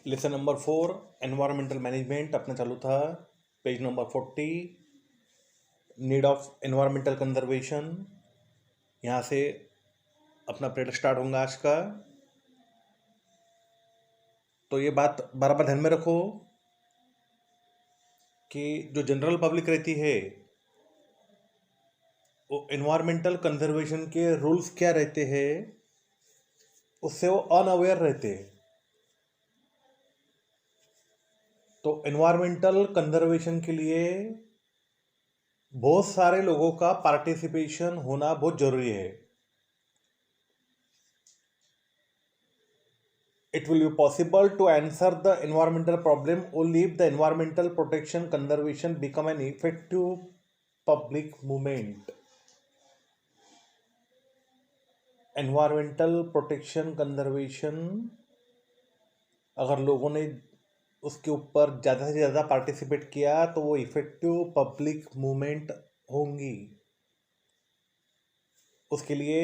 Lesson number 4 environmental management अपना चालू था। Page number 40 need of environmental conservation. यहाँ से अपना पीरियड स्टार्ट होगा आज का। तो ये बात बराबर ध्यान में रखो कि जो जनरल पब्लिक रहती है वो एनवायरमेंटल कंजर्वेशन के रूल्स क्या रहते हैं उससे वो अनअवेयर रहते हैं। तो एनवायरमेंटल कंजर्वेशन के लिए बहुत सारे लोगों का पार्टिसिपेशन होना बहुत जरूरी है। It will be possible to answer the environmental problem only if the environmental protection conservation become an effective public movement. Environmental protection conservation अगर लोगों ने उसके ऊपर ज़्यादा से ज़्यादा पार्टिसिपेट किया तो वो इफेक्टिव पब्लिक मूवमेंट होंगी। उसके लिए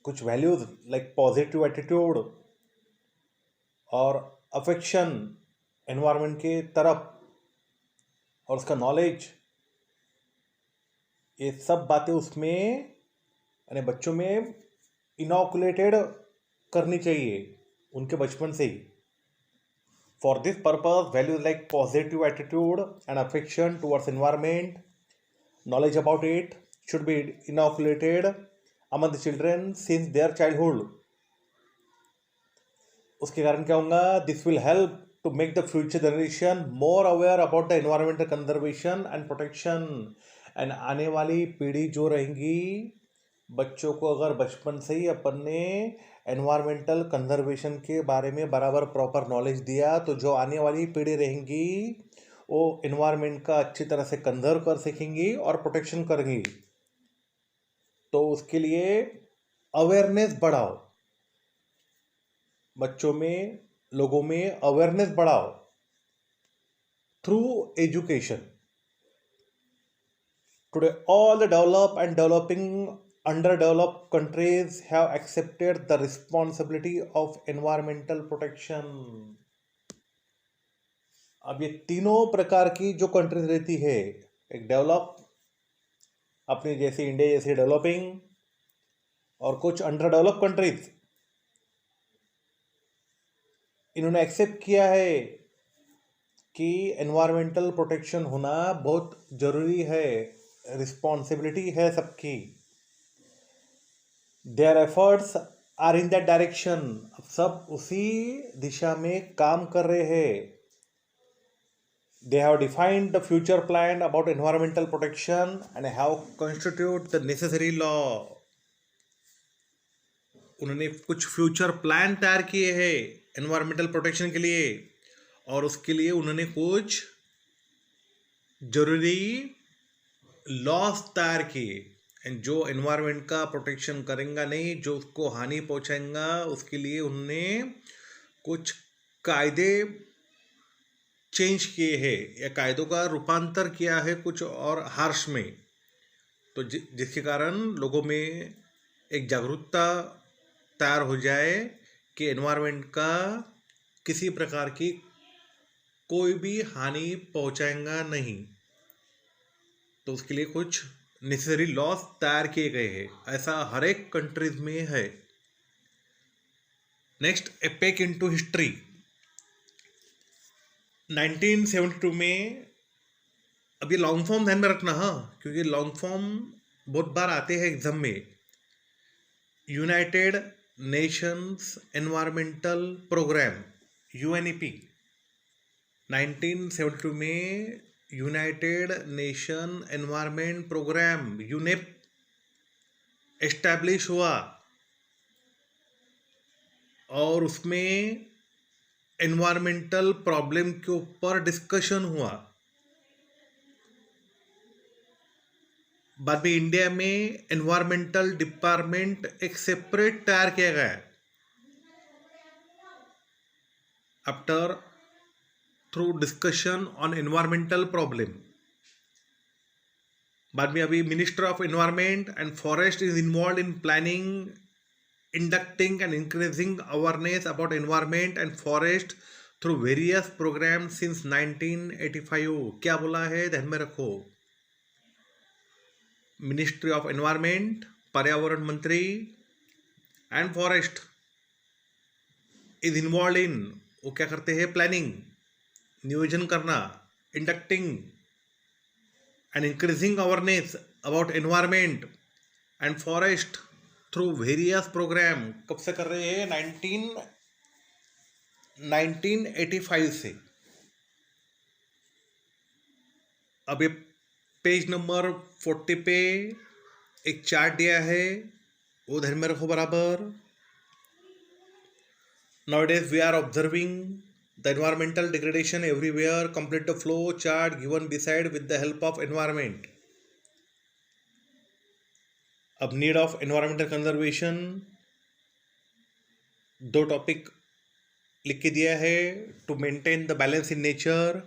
कुछ वैल्यूज लाइक पॉजिटिव एटीट्यूड और अफेक्शन एनवायरनमेंट के तरफ और उसका नॉलेज, ये सब बातें उसमें यानी बच्चों में इनॉकुलेटेड करनी चाहिए उनके बचपन से ही। For this purpose values like positive attitude and affection towards environment, knowledge about it should be inoculated among the children since their childhood. उसके कारण क्या होगा? This will help to make the future generation more aware about the environmental conservation and protection. And आने वाली पीढ़ी जो रहेंगी, बच्चों को अगर बचपन से ही अपन ने एनवायरमेंटल कंजर्वेशन के बारे में बराबर प्रॉपर नॉलेज दिया तो जो आने वाली पीढ़ी रहेंगी वो एनवायरनमेंट का अच्छी तरह से कंजर्व कर सकेंगी और प्रोटेक्शन करेंगी। तो उसके लिए अवेयरनेस बढ़ाओ, बच्चों में, लोगों में अवेयरनेस बढ़ाओ through education. Today all the develop and developing underdeveloped countries have accepted the responsibility of environmental protection. अब ये तीनों प्रकार की जो कंट्रीज रहती है, एक डेवलप अपनी जैसी इंडिया जैसी डेवलपिंग और कुछ अंडर डेवलप कंट्रीज, इन्होंने एक्सेप्ट किया है कि एनवायरमेंटल प्रोटेक्शन होना बहुत जरूरी है, रिस्पॉन्सिबिलिटी है सबकी। Their efforts are in that direction. अब सब उसी दिशा में काम कर रहे हैं। They have defined the future plan about environmental protection and have constituted the necessary law. उन्होंने कुछ फ्यूचर प्लान तैयार किए हैं एनवायरमेंटल प्रोटेक्शन के लिए और उसके लिए उन्होंने कुछ जरूरी लॉस तैयार किए। एंड जो एनवायरमेंट का प्रोटेक्शन करेंगे नहीं, जो उसको हानि पहुंचाएंगा, उसके लिए उन्होंने कुछ कायदे चेंज किए हैं या कायदों का रूपांतर किया है कुछ और हार्श में। तो जिसके कारण लोगों में एक जागरूकता तैयार हो जाए कि एनवायरनमेंट का किसी प्रकार की कोई भी हानि पहुंचाएगा नहीं। तो उसके लिए कुछ नेसेसरी लॉस तैयार किए गए हैं, ऐसा हर एक कंट्रीज में है। नेक्स्ट, ए पेक इनटू हिस्ट्री। 1972 में, अब ये लॉन्ग फॉर्म ध्यान में रखना, हाँ, क्योंकि लॉन्ग फॉर्म बहुत बार आते हैं एग्जाम में। United Nations environmental programme UNEP, 1972 में United Nation environment programme UNEP establish हुआ और उसमें एनवायरमेंटल प्रॉब्लम के ऊपर डिस्कशन हुआ। बाद में इंडिया में एनवायरमेंटल डिपार्टमेंट एक सेपरेट तैयार किया गया after through discussion on environmental problem. बाद में अभी minister of environment and forest is involve in planning inducting and increasing awareness about environment and forest through various programs since 1985. क्या बोला है ध्यान में रखो. मिनिस्ट्री ऑफ एनवायरमेंट, पर्यावरण मंत्री and forest is involve in, वो क्या करते हैं, प्लानिंग, नियोजन करना, inducting and increasing awareness about environment and forest through various program. कब से कर रहे हैं? 1985 से. अब ये पेज नंबर 40 पे एक चार्ट दिया है, वो ध्यान में रखो बराबर. Nowadays we are observing the environmental degradation everywhere. Complete the flow chart given beside with the help of environment. अब need of environmental conservation, 2 topic लिख के दिया है. To maintain the balance in nature,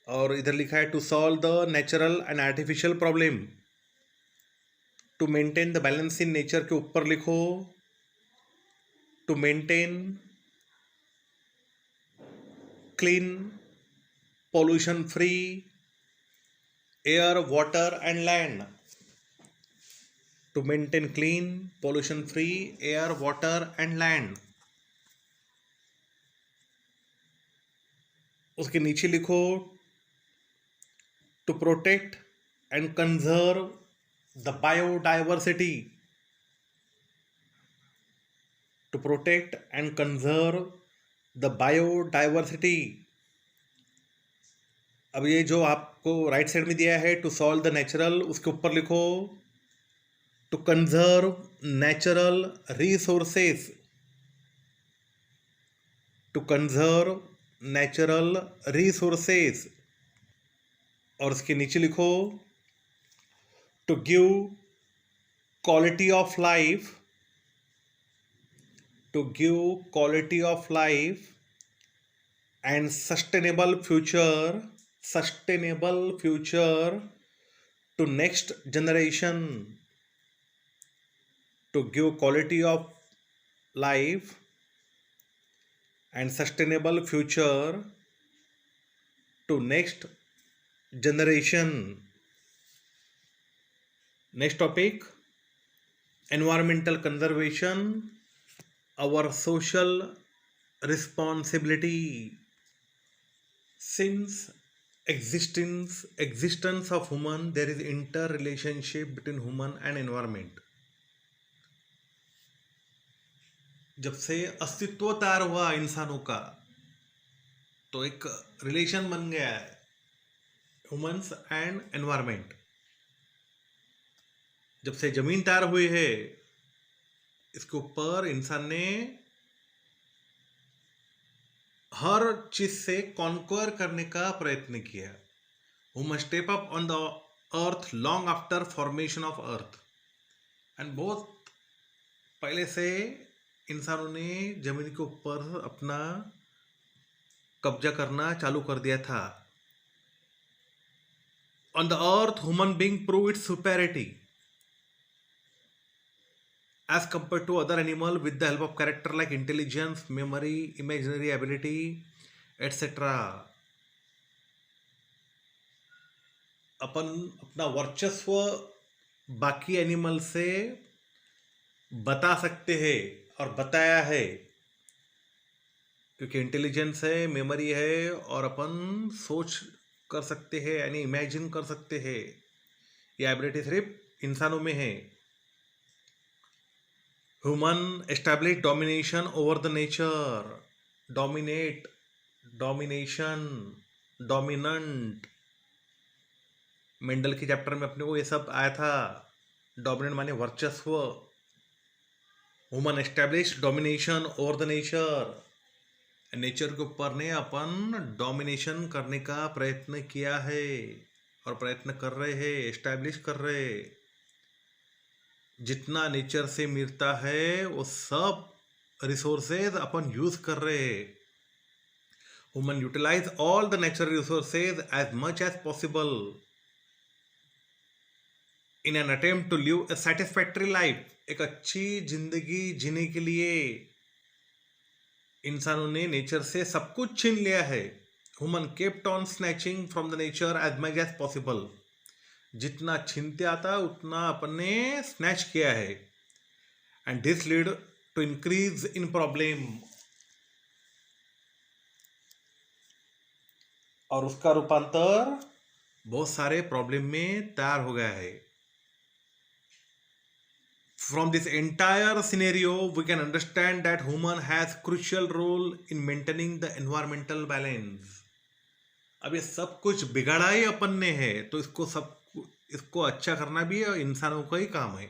और इधर लिखा है to solve the natural and artificial problem. To maintain the balance in nature के ऊपर लिखो to maintain clean pollution free air, water and land. To maintain clean pollution free air, water and land. उसके नीचे लिखो to protect and conserve the biodiversity. To protect and conserve the biodiversity. अब ये जो आपको राइट साइड में दिया है टू सॉल्व द नेचुरल, उसके ऊपर लिखो to conserve natural resources. To conserve natural resources. और उसके नीचे लिखो to give quality of life, to give quality of life and sustainable future to next generation. To give quality of life and sustainable future to next generation. Next topic, environmental conservation, our social responsibility. Since existence of human, there is interrelationship between human and environment. जब से अस्तित्व तैयार हुआ इंसानों का, तो एक relation बन गया है ह्यूमंस एंड एनवायरमेंट. जब से जमीन तैयार हुई है, इसके ऊपर इंसान ने हर चीज से कॉन्क्वर करने का प्रयत्न किया. Who must step up on the earth long after formation of earth. And बहुत पहले से इंसानों ने जमीन के ऊपर अपना कब्जा करना चालू कर दिया था. On the earth human being prove it's superiority as compared to other animal with the help of character like intelligence, memory, imaginary ability, etc. अपन अपना वर्चस्व बाकी एनिमल से बता सकते हैं और बताया है, क्योंकि इंटेलिजेंस है, मेमोरी है, और अपन सोच कर सकते हैं यानी इमेजिन कर सकते हैं. ये एबिलिटी सिर्फ इंसानों में है. Human establish domination over the nature. Dominate, domination, dominant. Mendel के चैप्टर में अपने को ये सब आया था. डोमिनेंट माने वर्चस्व. Human establish domination over the nature. Nature के ऊपर ने अपन डोमिनेशन करने का प्रयत्न किया है और प्रयत्न कर रहे हैं, एस्टैब्लिश कर रहे हैं. जितना नेचर से मिलता है वो सब रिसोर्सेज अपन यूज कर रहे हैं. Human utilize all the natural resources as much as possible. In an attempt to live a satisfactory life, एक अच्छी जिंदगी जीने के लिए इंसानों ने नेचर से सब कुछ छीन लिया है. Human kept on snatching from the nature as much as possible. जितना छीनते आता उतना अपन ने स्नैच किया है. And this lead to increase in problem, और उसका रूपांतर बहुत सारे प्रॉब्लम में तैयार हो गया है. From this entire scenario, we can understand that human has crucial role in maintaining the environmental balance. अब ये सब कुछ बिगाड़ा ही अपन ने है, तो इसको अच्छा करना भी है, इंसानों का ही काम है.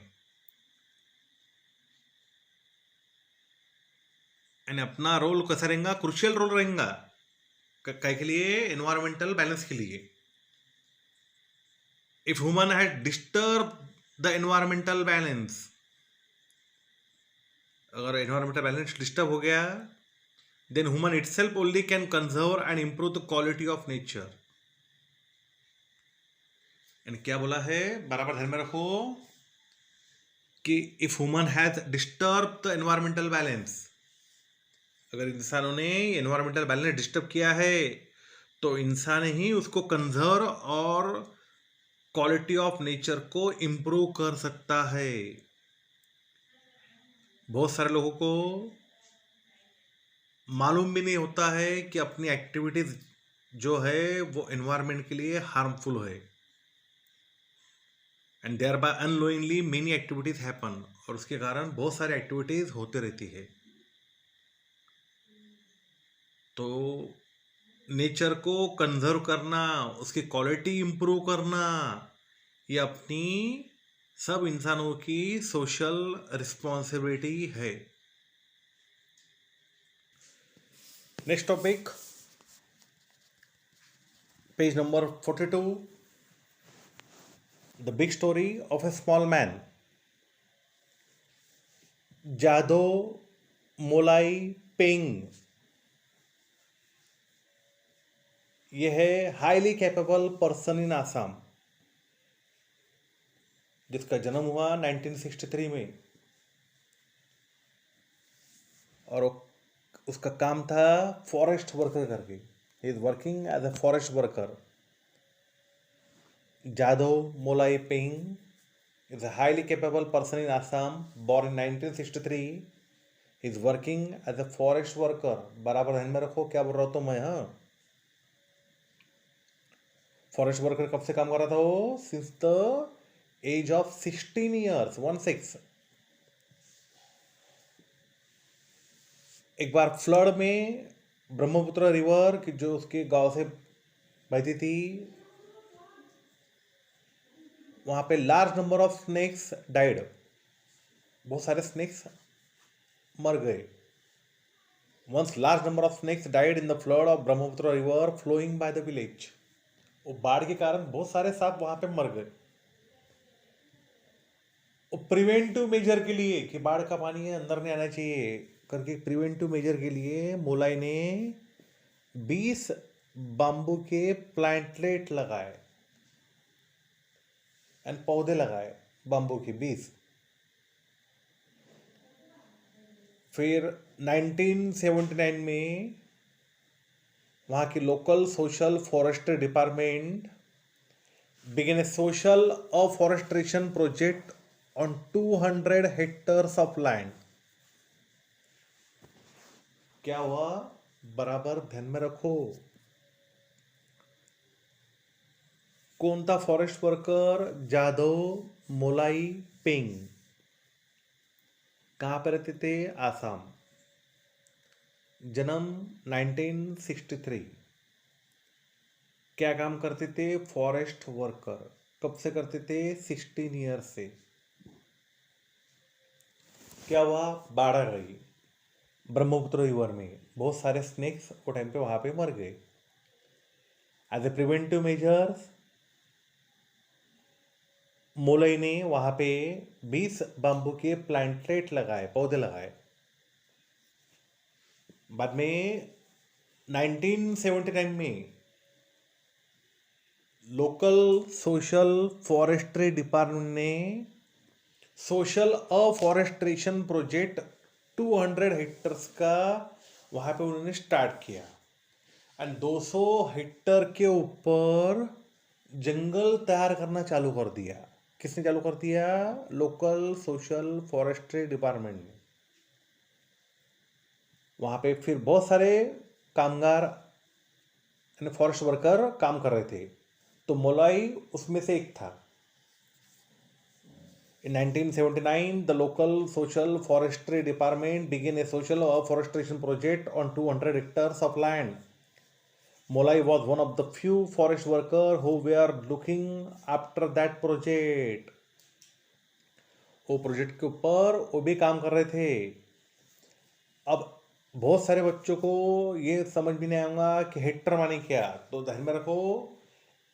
एंड अपना रोल कैसा रहेगा? क्रुशियल रोल रहेगा. काय के लिए? एनवायरमेंटल बैलेंस के लिए. If human has disturb the environmental balance, अगर एनवायरमेंटल बैलेंस डिस्टर्ब हो गया, then human itself only can conserve and improve the quality of nature. And क्या बोला है, बराबर ध्यान में रखो कि if human has disturb the environmental balance, अगर इंसानों ने एनवायरमेंटल बैलेंस डिस्टर्ब किया है तो इंसान ही उसको कंजर्व और क्वालिटी ऑफ नेचर को इम्प्रूव कर सकता है. बहुत सारे लोगों को मालूम भी नहीं होता है कि अपनी एक्टिविटीज जो है वो एनवायरनमेंट के लिए हार्मफुल है. And thereby unknowingly many activities happen, और उसके कारण बहुत सारी एक्टिविटीज होते रहती है. तो नेचर को कंजर्व करना, उसकी क्वालिटी इंप्रूव करना, ये अपनी सब इंसानों की सोशल रिस्पॉन्सिबिलिटी है. Next topic, page number 42, the big story of A small man. जादो मोलाई पेंग, यह है highly capable person in Assam, जिसका जन्म हुआ 1963 में, और उसका काम था फॉरेस्ट वर्कर करके. He is working as a forest worker. Jadav Molai Payeng is a highly capable person in Assam, born in 1963. He is working as a forest worker. बराबर ध्यान में रखो क्या बोल रहा हूँ तो मैं. हाँ, फॉरेस्ट वर्कर कब से काम कर रहा था वो? Since the age of 16 years, 16. एक बार फ्लड में ब्रह्मपुत्र रिवर की जो उसके गांव से बहती थी, वहां पे large number of snakes died. बहुत सारे स्नेक्स मर गए. Once large number of snakes died in the flood of Brahmaputra river flowing by the village. वो बाढ़ के कारण बहुत सारे सांप वहां पे मर गए. प्रिवेंटिव मेजर के लिए कि बाढ़ का पानी अंदर नहीं आना चाहिए करके, प्रिवेंटिव मेजर के लिए मोलाई ने 20 बाम्बू के प्लांटलेट लगाए एंड पौधे लगाए बाम्बू के 20. फिर 1979 में वहाँ की local social forestry department began a social afforestation project on 200 hectares of land. क्या हुआ? बराबर ध्यान में रखो. कौन था फॉरेस्ट वर्कर? जादव मोलाई पेंग. कहाँ पे रहते थे? आसाम. जन्म 1963. क्या काम करते थे? Forest worker. कब से करते थे? 16 ईयर्स से. क्या हुआ? बाढ़ आ गई ब्रह्मपुत्र रिवर में, बहुत सारे स्नेक्स वो टाइम पे वहां पे मर गए. एज ए प्रिवेंटिव मेजर्स मोलई ने वहां पे 20 बाम्बू के प्लांटलेट लगाए, पौधे लगाए. बाद में 1979 में लोकल सोशल फॉरेस्ट्री डिपार्टमेंट ने सोशल अफॉरेस्ट्रेशन प्रोजेक्ट 200 हेक्टर्स का वहाँ पे उन्होंने स्टार्ट किया एंड 200 हेक्टर के ऊपर जंगल तैयार करना चालू कर दिया। किसने चालू कर दिया? लोकल सोशल फॉरेस्ट्री डिपार्टमेंट ने। वहाँ पे फिर बहुत सारे कामगार यानी फॉरेस्ट वर्कर काम कर रहे थे, तो मोलाई उसमें से एक था। In 1979, the local social forestry department began a social afforestation project on 200 hectares of land. Molai was one of the few forest workers who were looking after that project. वो प्रोजेक्ट के ऊपर वो भी काम कर रहे थे। अब बहुत सारे बच्चों को ये समझ भी नहीं आऊँगा कि हेक्टर माने क्या, तो ध्यान में रखो,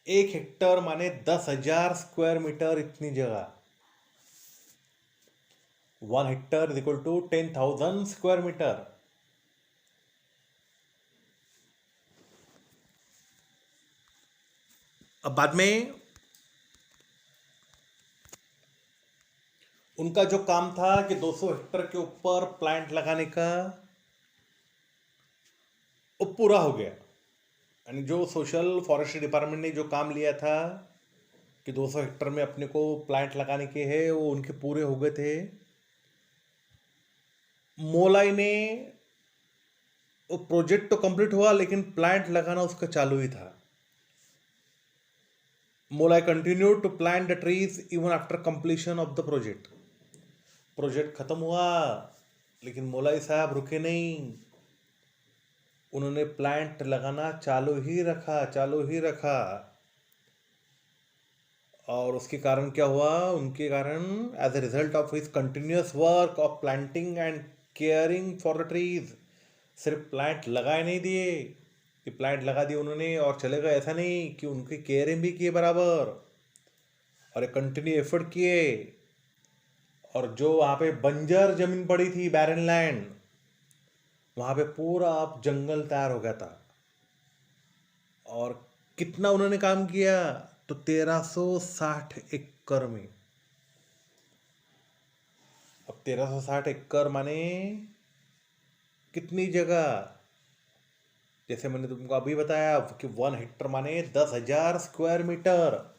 1 हेक्टर माने 10,000 स्क्वायर मीटर इतनी जगह। 1 hectare is equal to 10,000 square metre. अब बाद में उनका जो काम था कि 200 हेक्टर के ऊपर प्लांट लगाने का, वो पूरा हो गया। यानी जो सोशल फॉरेस्ट्री डिपार्टमेंट ने जो काम लिया था कि 200 हेक्टर में अपने को प्लांट लगाने के हैं, वो उनके पूरे हो गए थे। मोलाई ने वो प्रोजेक्ट तो कंप्लीट हुआ, लेकिन प्लांट लगाना उसका चालू ही था। Molai continue to plant the trees even after completion of the project. Project खत्म हुआ, लेकिन मोलाई साहब रुके नहीं। उन्होंने प्लांट लगाना चालू ही रखा। और उसके कारण क्या हुआ? उनके कारण as a result of his continuous work of planting and caring for the trees, सिर्फ प्लांट लगाए नहीं दिए कि प्लांट लगा दिए उन्होंने और चले गए, ऐसा नहीं, कि उनकी केयरिंग भी किए बराबर और एक कंटिन्यू एफर्ट किए। और जो वहाँ पे बंजर जमीन पड़ी थी, बैरन लैंड, वहाँ पे पूरा अब जंगल तैयार हो गया था। और कितना उन्होंने काम किया? तो 1360 एकड़ में। अब 1360 एकड़ माने कितनी जगह? जैसे मैंने तुमको अभी बताया कि 1 हेक्टर माने 10,000 स्क्वायर मीटर।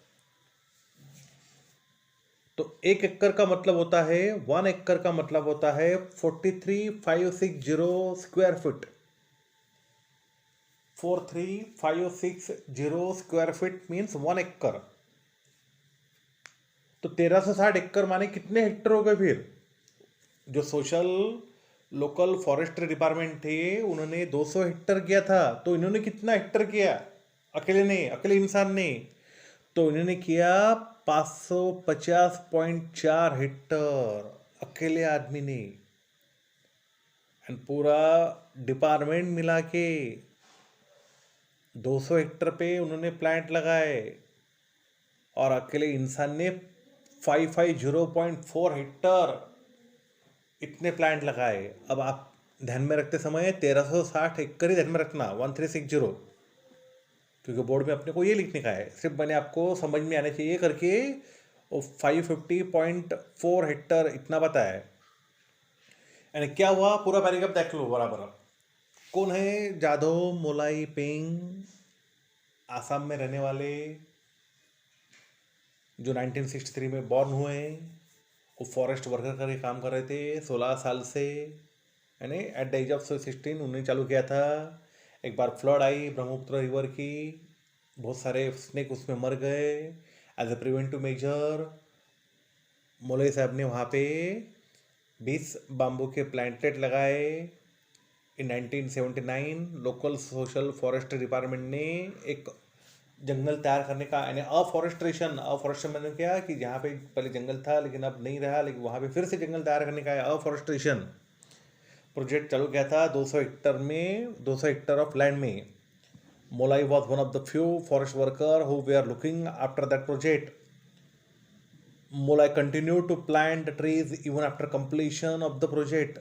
तो 1 एकड़ का मतलब होता है, 1 एकड़ का मतलब होता है 43,560 square feet. 43,560 square feet means 1 एकड़। तो 1360 एकड़ माने कितने हेक्टर हो गए? फिर जो सोशल लोकल फॉरेस्ट्री डिपार्टमेंट थे, उन्होंने 200 हेक्टर किया था, तो इन्होंने कितना हेक्टर किया? अकेले इंसान ने तो इन्होंने किया 550.4 हेक्टर, अकेले आदमी ने। एंड पूरा डिपार्टमेंट मिला के 200 हेक्टर पे उन्होंने प्लांट लगाए और अकेले इंसान ने 550.4 हेक्टर इतने प्लांट लगाए। अब आप ध्यान में रखते समय 1360 एकड़ ही ध्यान में रखना, 1360, क्योंकि बोर्ड में अपने को ये लिखने का है। सिर्फ मैंने आपको समझ में आने चाहिए करके वो 550.4 हेक्टर इतना बताया है। यानी क्या हुआ, पूरा पैराग्राफ देख लो बराबर। कौन है? जाधव मोलाई पेंग, आसाम में रहने वाले, जो 1963 में बॉर्न हुए। वो फॉरेस्ट वर्कर करके काम कर रहे थे 16 साल से, यानी एट द एज ऑफ 16 उन्होंने चालू किया था। एक बार फ्लड आई ब्रह्मपुत्र रिवर की, बहुत सारे स्नेक उसमें मर गए। एज ए प्रिवेंटिव मेजर मोलाई साहब ने वहाँ पे 20 बाम्बू के प्लांटेट लगाए। इन 1979 लोकल सोशल फॉरेस्ट्री डिपार्टमेंट ने एक जंगल तैयार करने का, यानी अफॉरेस्ट्रेशन मैंने क्या कि जहाँ पे पहले जंगल था लेकिन अब नहीं रहा, लेकिन वहाँ पे फिर से जंगल तैयार करने का अफॉरेस्ट्रेशन प्रोजेक्ट चालू किया था 200 हेक्टर में, 200 हेक्टर ऑफ लैंड में। Molai was one of the few forest worker who were are looking after that project. Molai continue to plant the trees even after completion of the project.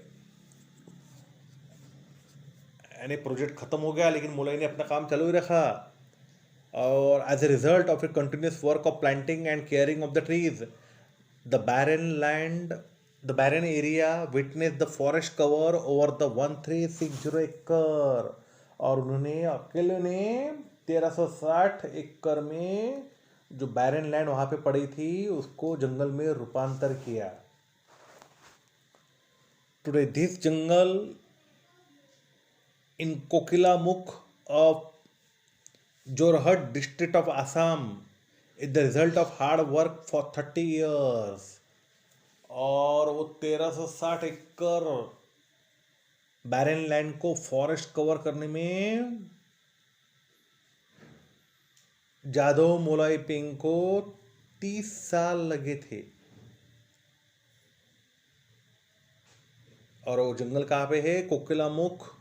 यानी प्रोजेक्ट खत्म हो गया, लेकिन मोलाई ने अपना काम चालू ही रखा। और as a result of a continuous work of planting and caring of the trees, the barren land the barren area witness the forest cover over the 1360 एकड़। और उन्होंने अकेले ने 1360 एकड़ में जो बैरन लैंड वहाँ पे पड़ी थी उसको जंगल में रूपांतर किया। Today this jungle in Kokilamukh of Jorhat district of Assam is the result of hard work for 30 years। और वो 1360 एकड़ बैरन लैंड को फॉरेस्ट कवर करने में जादव मोलाई पेंग को 30 साल लगे थे। और वो जंगल कहाँ पे है? Kokilamukh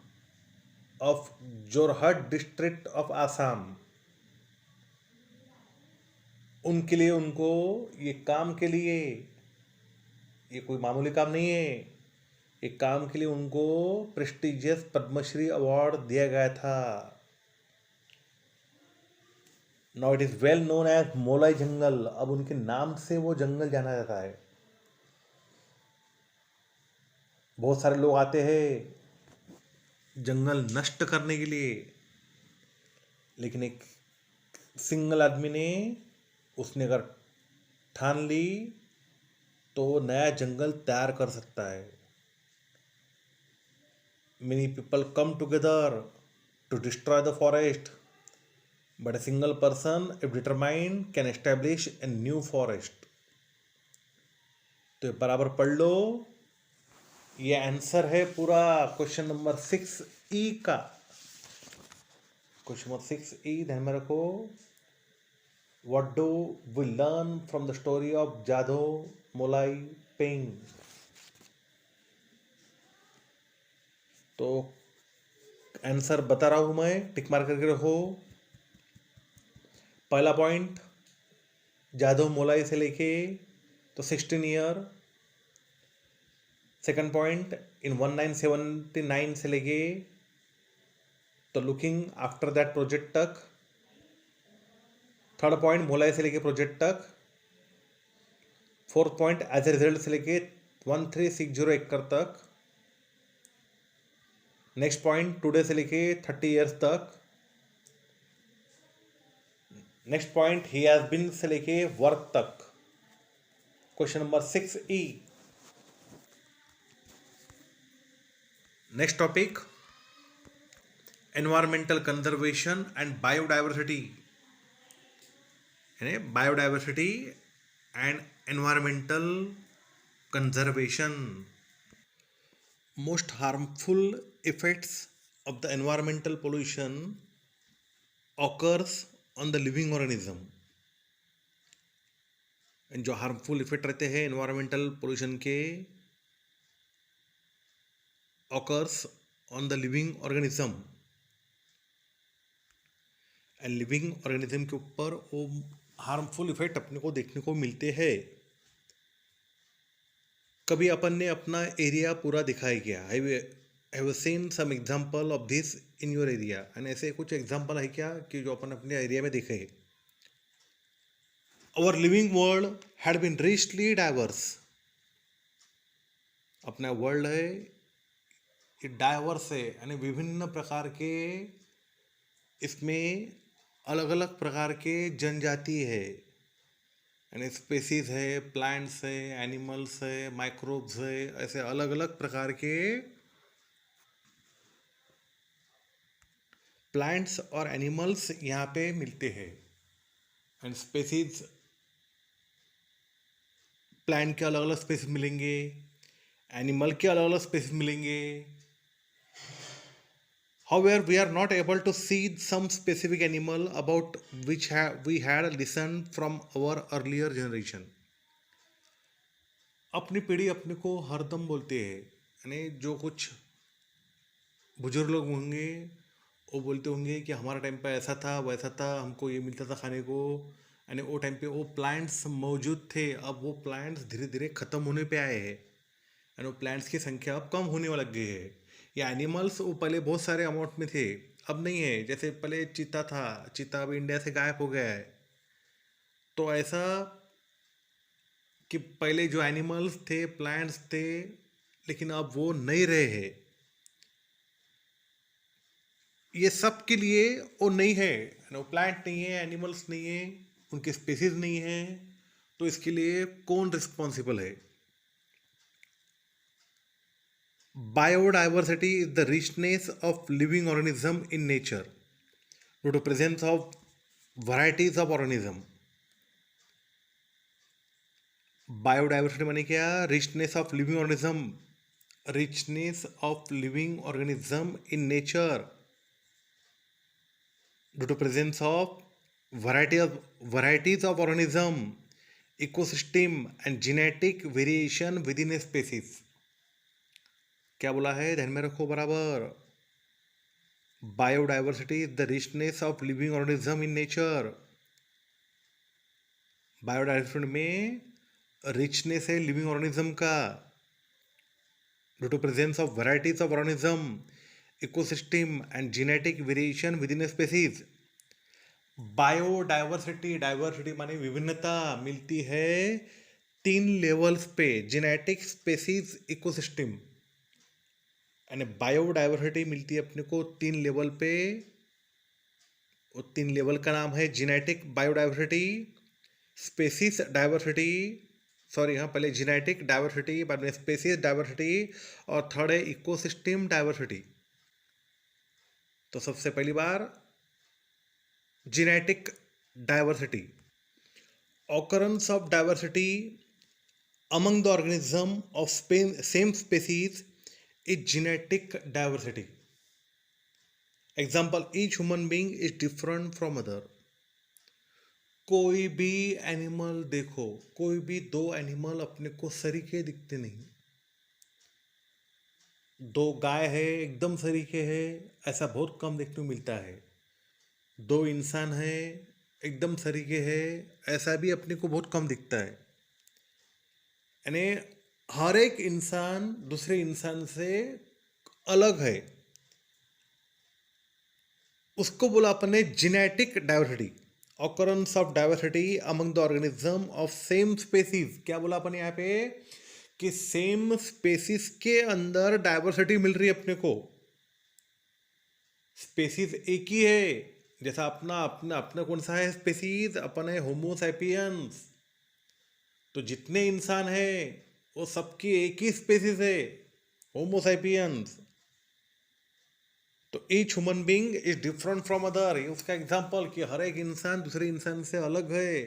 of Jorhat district of Assam. उनके लिए, उनको ये काम के लिए, ये कोई मामूली काम नहीं है, एक काम के लिए उनको प्रेस्टिजियस पद्मश्री अवार्ड दिया गया था। Now it is well known as Molai jungle. अब उनके नाम से वो जंगल जाना जाता है। बहुत सारे लोग आते हैं जंगल नष्ट करने के लिए, लेकिन एक सिंगल आदमी ने, उसने अगर ठान ली तो वो नया जंगल तैयार कर सकता है। Many people come together to destroy the forest, but a single person, if determined, can establish a new forest। तो बराबर पढ़ लो, ये आंसर है पूरा क्वेश्चन नंबर 6E का। क्वेश्चन नंबर 6E ध्यान में रखो। What do we learn from the story of Jadav Molai पेंग? तो आंसर बता रहा हूं मैं, टिक मार करके रखो। पहला पॉइंट, जादव मोलाई से लेके तो 16 ईयर। सेकंड पॉइंट, इन 1979 से लेके तो लुकिंग आफ्टर दैट प्रोजेक्ट तक। थर्ड पॉइंट, मोलाई से लेके प्रोजेक्ट तक। Fourth point, as a result से लेके 1360 एकड़ तक। नेक्स्ट पॉइंट, टुडे से लेके 30 ईयर्स तक। Next point, he has been से लेके वर्क तक। Question number 6E। Next topic, environmental conservation and biodiversity. Biodiversity and environmental conservation. Most harmful effects of the environmental pollution occurs on the living organism। जो harmful effect रहते हैं environmental pollution के, occurs on the living organism। And living organism के ऊपर वो harmful effect अपने को देखने को मिलते हैं। कभी अपन ने अपना एरिया पूरा दिखाया गया, have seen some example of this in your area? And ऐसे कुछ एग्जांपल है क्या कि जो अपन अपने एरिया में देखे? Our living world had been richly diverse. अपना वर्ल्ड है ये डाइवर्स है, यानी विभिन्न प्रकार के, इसमें अलग अलग प्रकार के जनजाति है, यानी स्पेसीज है, प्लांट्स है, एनिमल्स है, माइक्रोब्स है, ऐसे अलग अलग प्रकार के प्लांट्स और एनिमल्स यहाँ पे मिलते हैं। एंड स्पेसीज, प्लांट के अलग अलग स्पेसीज मिलेंगे, एनिमल के अलग अलग स्पेसीज मिलेंगे। However, we are not able to see some specific animal about which we had listened from our earlier generation। अपनी पीढ़ी अपने को हरदम बोलते हैं, यानी जो कुछ बुजुर्ग लोग होंगे वो बोलते होंगे कि हमारा टाइम पे ऐसा था, वैसा था, हमको ये मिलता था खाने को, यानी वो टाइम पे वो प्लांट्स मौजूद थे। अब वो प्लांट्स धीरे धीरे ख़त्म होने पे आए हैं, यानी वो प्लांट्स की संख्या अब कम होने लग गई है। ये एनिमल्स वो पहले बहुत सारे अमाउंट में थे, अब नहीं है। जैसे पहले चीता था, चीता अब इंडिया से गायब हो गया है। तो ऐसा कि पहले जो एनिमल्स थे, प्लांट्स थे, लेकिन अब वो नहीं रहे हैं। ये सब के लिए वो नहीं है, नो प्लांट नहीं है, एनिमल्स नहीं है, उनकी स्पीसीज नहीं है। तो इसके लिए कौन रिस्पॉन्सिबल है? Biodiversity is the richness of living organism in nature due to presence of varieties of organism. Biodiversity माने क्या? richness of living organism, richness of living organism in nature due to presence of varieties of organism, ecosystem and genetic variation within a species. क्या बोला है? ध्यान में रखो बराबर। Biodiversity is the richness of living organism in nature. Biodiversity में richness है living organism का due to presence of varieties of organism, ecosystem and genetic variation within species. Biodiversity, diversity माने विभिन्नता, मिलती है 3 लेवल्स पे: जेनेटिक, स्पेसीज, इकोसिस्टम। यानी biodiversity मिलती है अपने को 3 लेवल पे। वो 3 लेवल का नाम है genetic biodiversity, species diversity, sorry हाँ, पहले जेनेटिक डाइवर्सिटी, बाद में स्पेसीज डाइवर्सिटी, और थर्ड है इकोसिस्टम डाइवर्सिटी। तो सबसे पहली बार genetic diversity, occurrence of diversity among the organism of same species is genetic diversity. Example, each human being is different from other. कोई भी एनिमल देखो, कोई भी 2 एनिमल अपने को सरीखे दिखते नहीं। 2 गाय है एकदम सरीखे है, ऐसा बहुत कम देखने को मिलता है। 2 इंसान है एकदम सरीखे है, ऐसा भी अपने को बहुत कम दिखता है। यानी हर एक इंसान दूसरे इंसान से अलग है, उसको बोला अपने genetic diversity, occurrence of diversity among the organism of same species. क्या बोला अपन यहाँ पे? कि सेम स्पेसीज के अंदर डाइवर्सिटी मिल रही है अपने को। स्पेसीज एक ही है, जैसा अपना अपना अपना कौन सा है स्पेसीज? अपन है होमो सैपियंस। तो जितने इंसान है वो सबकी एक ही स्पेसीज है, होमो सैपियंस। तो each human being is different from other, ये उसका एग्जांपल कि हर एक इंसान दूसरे इंसान से अलग है।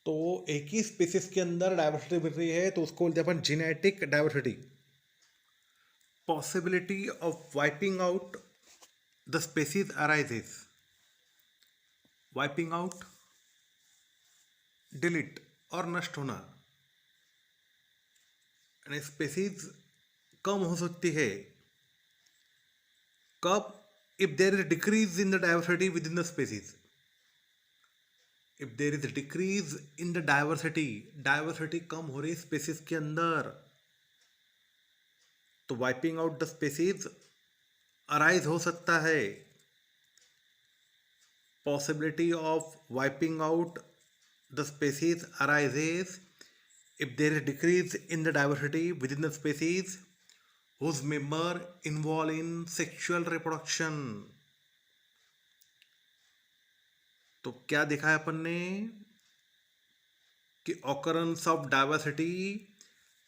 तो एक ही स्पीसीज के अंदर डाइवर्सिटी मिल रही है, तो उसको बोलते हैं अपन genetic diversity. Possibility of wiping out the species arises. Wiping out, delete और नष्ट होना। यानी स्पीसीज कम हो सकती है कब? if there is a decrease in the diversity within the species. if there is a decrease in the diversity, diversity कम हो रही स्पेसीज के अंदर, तो wiping out the species arise हो सकता है। Possibility of wiping out the species arises if there is a decrease in the diversity within the species whose member involved in sexual reproduction. तो क्या देखा है अपन ने कि occurrence of diversity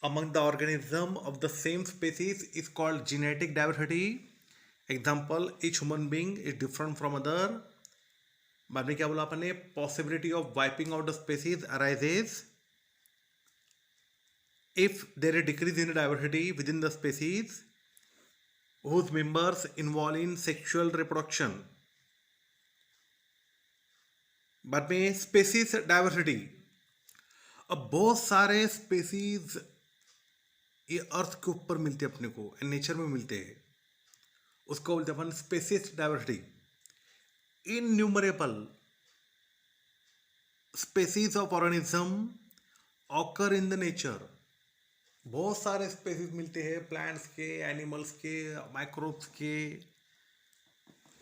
among the organism of the same species is called genetic diversity. Example, each human being is different from other. बाद में क्या बोला अपन ने? possibility of wiping out the species arises if there is a decrease in the diversity within the species whose members involve in sexual reproduction. बाद में species diversity, अब बहुत सारे स्पेसीज ये अर्थ के ऊपर मिलते हैं अपने को, नेचर में मिलते हैं, उसको बोलते हैं अपन species diversity. Innumerable species of organism occur in the nature. बहुत सारे स्पेसीज मिलते हैं, प्लांट्स के, एनिमल्स के, माइक्रोब्स के,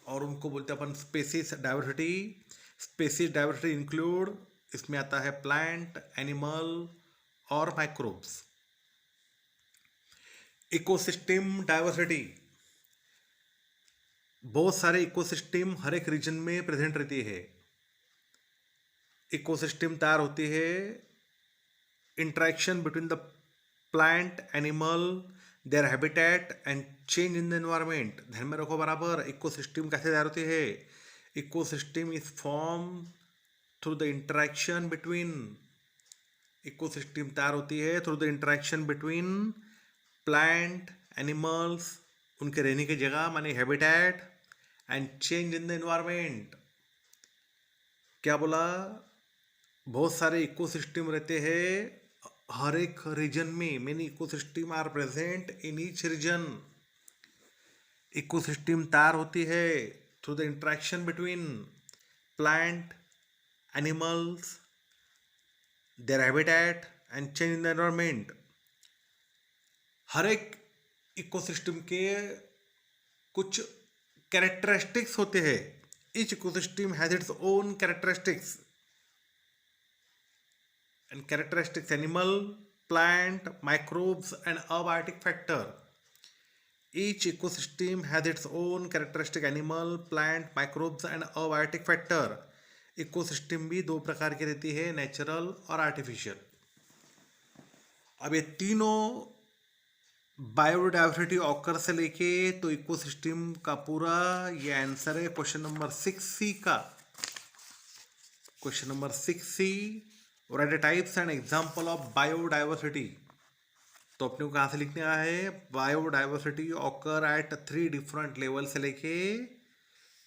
और उनको बोलते हैं अपन species diversity. Species diversity include, इसमें आता है प्लांट, एनिमल और माइक्रोब्स। इकोसिस्टम डाइवर्सिटी, बहुत सारे इकोसिस्टम हर एक रीजन में प्रेजेंट रहती है। इकोसिस्टम तैयार होती है interaction between the plant, animal, there habitat and change in the environment. ध्यान में रखो बराबर, इकोसिस्टम कैसे तैयार होती है। Ecosystem is form through the interaction between, ecosystem तैयार होती है through the interaction between plant, animals, उनके रहने की जगह माने habitat, and change in the environment. क्या बोला, बहुत सारे इकोसिस्टम रहते हैं हर एक रीजन में। Many ecosystem are present in each region. Ecosystem तैयार होती है through the interaction between plant, animals, their habitat and change in the environment. हर एक इकोसिस्टम के कुछ कैरेक्टरिस्टिक्स होते हैं। Each ecosystem has its own characteristics, and characteristics animal, plant, microbes and abiotic factor. Each ecosystem has its own characteristic animal, plant, microbes and abiotic factor. Ecosystem भी दो प्रकार की रहती है, नेचुरल और आर्टिफिशियल। अब ये तीनों बायोडाइवर्सिटी ऑकर से लेके तो इकोसिस्टम का पूरा ये आंसर है क्वेश्चन नंबर 6C का। Question number 6C, write the types and example of biodiversity। तो अपने को कहाँ से लिखने आया है, biodiversity occur at 3 different level से लेके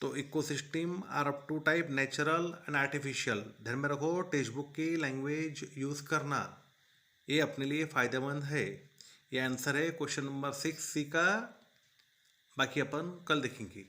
तो ecosystem are up to type, natural and artificial. ध्यान में रखो, टेक्स्ट बुक की लैंग्वेज यूज करना ये अपने लिए फायदेमंद है। ये आंसर है क्वेश्चन नंबर 6C का। बाकी अपन कल देखेंगे।